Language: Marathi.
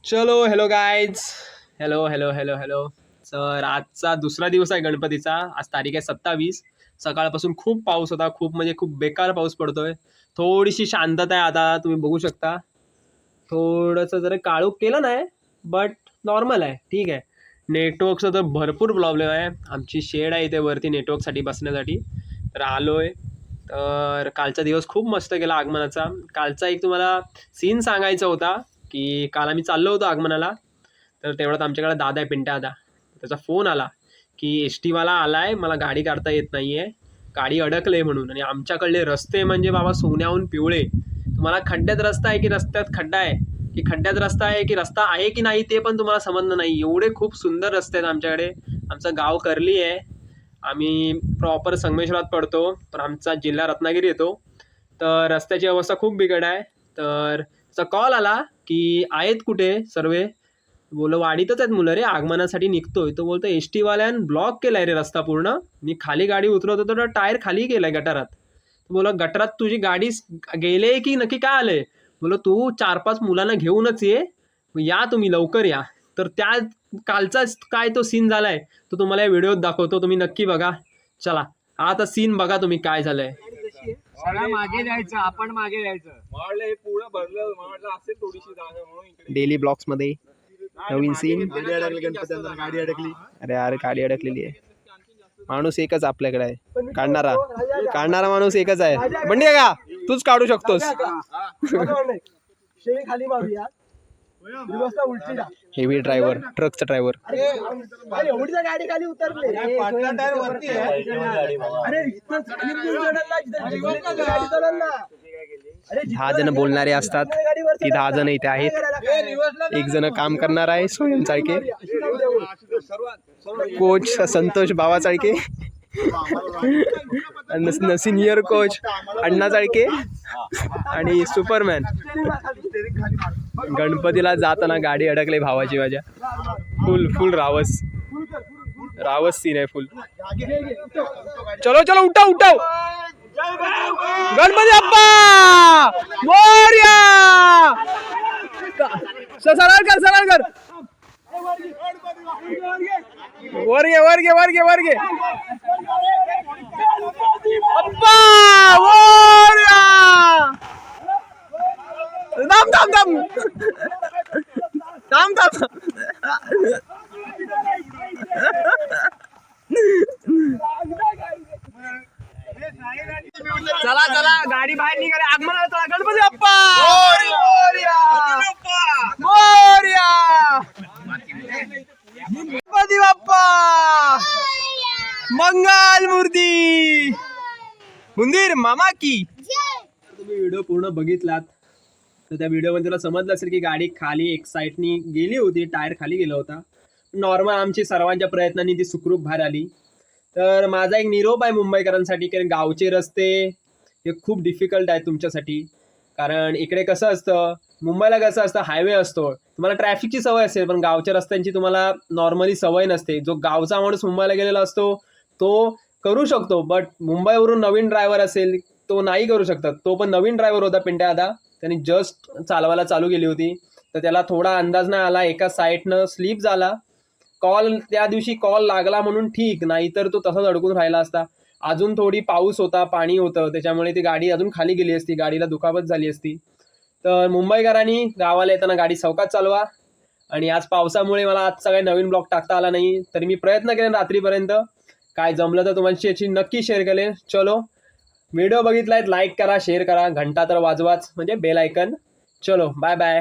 चलो hello guys, hello hello hello hello. तर आजचा दुसरा दिवस आहे गणपतीचा. आज तारीख आहे 27. सकाळपासून खूप पाऊस होता, खूप म्हणजे खूप बेकार पाऊस पडतोय. थोडीशी शांतता आहे आता, तुम्ही बघू शकता. थोडंसं जरा काळोख केलं नाही, बट नॉर्मल आहे, ठीक आहे. नेटवर्कचा तर भरपूर प्रॉब्लेम आहे. आमची शेड आहे इथे वरती नेटवर्कसाठी बसण्यासाठी, तर आलो आहे. तर कालचा दिवस खूप मस्त गेला आगमनाचा. कालचा एक तुम्हाला सीन सांगायचा होता की काल आम्ही चाललो होतो आगमनाला. तर तेवढ्यात आमच्याकडे दादा आहे, पिंट्या दादा. त्याचा फोन आला की एस टीवाला आला आहे, मला गाडी काढता येत नाही आहे, गाडी अडकले म्हणून. आणि आमच्याकडले रस्ते म्हणजे बाबा सोन्याहून पिवळे. तुम्हाला खड्ड्यात रस्ता आहे की रस्त्यात खड्डा आहे, की खड्ड्यात रस्ता आहे की रस्ता आहे की नाही ते पण तुम्हाला समजणं नाही. एवढे खूप सुंदर रस्ते आहेत आमच्याकडे. आमचं गाव कर्ली आहे, आम्ही प्रॉपर संगमेश्वरात पडतो, पण आमचा जिल्हा रत्नागिरी येतो. तर रस्त्याची अवस्था खूप बिकट आहे. तर त्याचा कॉल आला की आहेत कुठे सर्वे. बोलो वाडीतच आहेत मुलं रे, आगमनासाठी निघतोय. तो बोलतो एस टीवाल्यान ब्लॉक केलाय रे रस्ता पूर्ण. मी खाली गाडी उतरवत होतो तर टायर खाली गेलाय गटारात. बोला गटारात तुझी गाडी गेले की नक्की काय आलंय. बोलो तू 4-5 मुलांना घेऊनच ये, या तुम्ही लवकर या. तर त्या कालचाच काय तो सीन झालाय तो तुम्हाला या व्हिडिओत दाखवतो, तुम्ही नक्की बघा. चला आता सीन बघा तुम्ही काय झालंय. सगळं मागे जायचं, आपण मागे जायचं. मावळलं हे पूर्ण भरलं, मावळलं असेल थोडीशी जागा म्हणून इकडे डेली ब्लॉक्स मध्ये नवीन सीन. गाडी अडकली, गणपती गाडी अडकली. अरे अरे गाडी अडकलेली आहे. माणूस एकच आपल्याकडे आहे, काढणारा माणूस एकच आहे. बंडी का तूच काढू शकतोस. खाली मारूया. उलटी जा. हेवी ड्रायव्हर, ट्रकचा ड्रायव्हर. एवढी गाडी खाली उतरले. अरे इथं खाली घेऊन जाणार ना, जिथं गाडी चालणार ना. 10 जण बोलणारे असतात, ती 10 जण इथे आहेत. एक जण काम करणार आहे स्वयं चाळके, कोच संतोष बाबा चाळके, सिनियर कोच अण्णा चाळके आणि सुपरमॅन. गणपतीला जाताना गाडी अडकली भावाची माझ्या. फुल रावस सीन आहे फुल. चलो चलो उठाव उठाव. गणपती बाप्पा मोरया. सरळ कर वर घे. अप्पा मोरया. थांब. चला गाडी बाहेर निघाली, आगमनाला चला. गणपती बाप्पा मोरया. गणपती बाप्पा मंगल मूर्ती मंदिर मामा की. तुम्ही व्हिडिओ पूर्ण बघितलात तर त्या व्हिडिओमध्ये तुला समजलं असेल की गाडी खाली एक साईडनी गेली होती, टायर खाली गेला होता. नॉर्मल आमची सर्वांच्या प्रयत्नांनी ती सुखरूप बाहेर आली. तर माझा एक निरोप आहे मुंबईकरांसाठी, कारण गावचे रस्ते हे खूप डिफिकल्ट आहेत तुमच्यासाठी. कारण इकडे कसं असतं, मुंबईला कसं असतं, हायवे असतो, तुम्हाला ट्रॅफिकची सवय असेल, पण गावच्या रस्त्यांची तुम्हाला नॉर्मली सवय नसते. जो गावचा माणूस मुंबईला गेलेला असतो तो करू शकतो, बट मुंबईवरून नवीन ड्रायव्हर असेल तो नाही करू शकतात. तो पण नवीन ड्रायव्हर होता पिंट्या दादा, त्यांनी जस्ट चालवायला चालू केली होती. तर त्याला थोडा अंदाज नाही आला, एका साईडनं स्लिप झाला. त्या दिवशी कॉल लागला म्हणून ठीक, नाही तर तो तसाच अडकून राहिला असता. अजून थोडी पाऊस होता, पाणी होतं, त्याच्यामुळे ती गाडी अजून खाली गेली असती, गाडीला दुखापत झाली असती. तर मुंबईकरांनी गावाला येताना गाडी सावकाश चालवा. आणि आज पावसामुळे मला आजचा काही नवीन ब्लॉग टाकता आला नाही, तरी मी प्रयत्न केले रात्रीपर्यंत. काय जमलं तर तुम्हाला याची नक्की शेअर केले. चलो व्हिडिओ बघितलाय लाईक करा, शेअर करा, घंटा तर वाजवाच म्हणजे बेल आयकन. चलो बाय बाय.